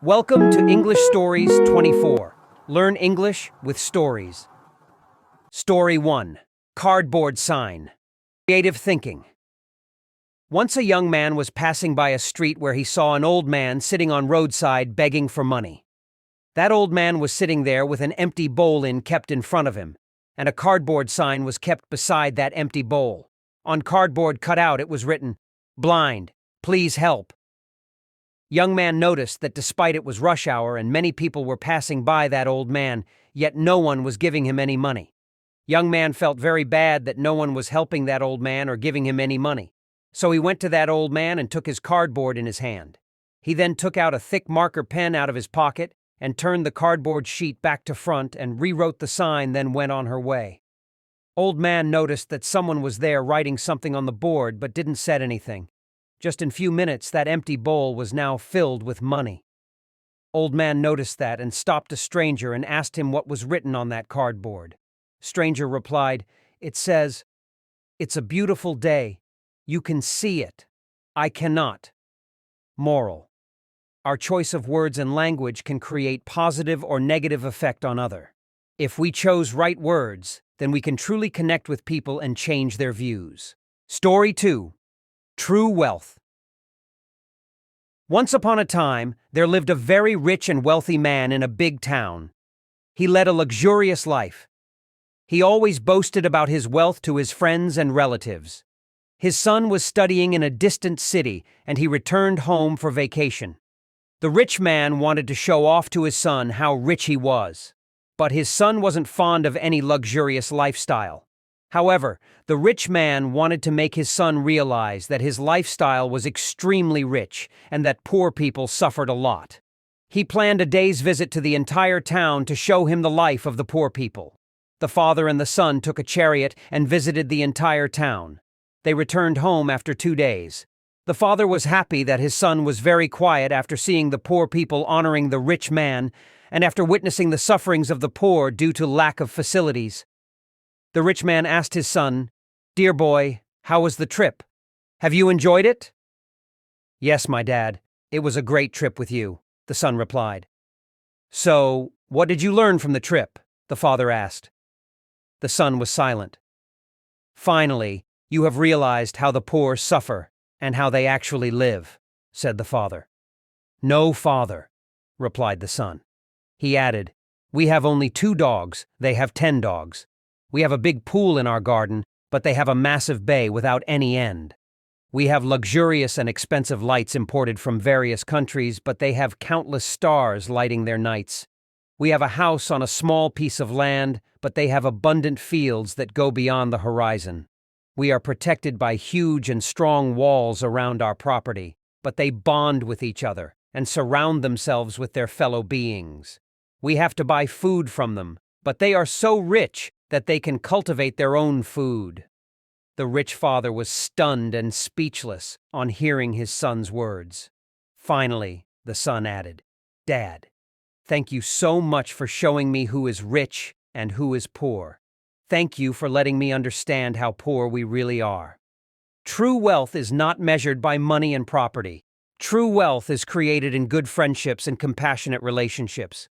Welcome to English Stories 24. Learn English with stories. Story 1. Cardboard Sign. Creative Thinking. Once a young man was passing by a street where he saw an old man sitting on roadside begging for money. That old man was sitting there with an empty bowl kept in front of him, and a cardboard sign was kept beside that empty bowl. On cardboard cut out it was written, "Blind, please help." Young man noticed that despite it was rush hour and many people were passing by that old man, yet no one was giving him any money. Young man felt very bad that no one was helping that old man or giving him any money. So he went to that old man and took his cardboard in his hand. He then took out a thick marker pen out of his pocket and turned the cardboard sheet back to front and rewrote the sign, then went on her way. Old man noticed that someone was there writing something on the board but didn't say anything. Just in few minutes, that empty bowl was now filled with money. Old man noticed that and stopped a stranger and asked him what was written on that cardboard. Stranger replied, "It says, 'It's a beautiful day. You can see it. I cannot.'" Moral: our choice of words and language can create positive or negative effect on other. If we chose right words, then we can truly connect with people and change their views. Story 2. True Wealth. Once upon a time, there lived a very rich and wealthy man in a big town. He led a luxurious life. He always boasted about his wealth to his friends and relatives. His son was studying in a distant city, and he returned home for vacation. The rich man wanted to show off to his son how rich he was. But his son wasn't fond of any luxurious lifestyle. However, the rich man wanted to make his son realize that his lifestyle was extremely rich and that poor people suffered a lot. He planned a day's visit to the entire town to show him the life of the poor people. The father and the son took a chariot and visited the entire town. They returned home after 2 days. The father was happy that his son was very quiet after seeing the poor people honoring the rich man and after witnessing the sufferings of the poor due to lack of facilities. The rich man asked his son, "Dear boy, how was the trip? Have you enjoyed it?" "Yes, my dad. It was a great trip with you," the son replied. "So, what did you learn from the trip?" the father asked. The son was silent. "Finally, you have realized how the poor suffer and how they actually live," said the father. "No, father," replied the son. He added, "We have only 2 dogs, they have 10 dogs. We have a big pool in our garden, but they have a massive bay without any end. We have luxurious and expensive lights imported from various countries, but they have countless stars lighting their nights. We have a house on a small piece of land, but they have abundant fields that go beyond the horizon. We are protected by huge and strong walls around our property, but they bond with each other and surround themselves with their fellow beings. We have to buy food from them, but they are so rich that they can cultivate their own food." The rich father was stunned and speechless on hearing his son's words. Finally, the son added, "Dad, thank you so much for showing me who is rich and who is poor. Thank you for letting me understand how poor we really are. True wealth is not measured by money and property. True wealth is created in good friendships and compassionate relationships.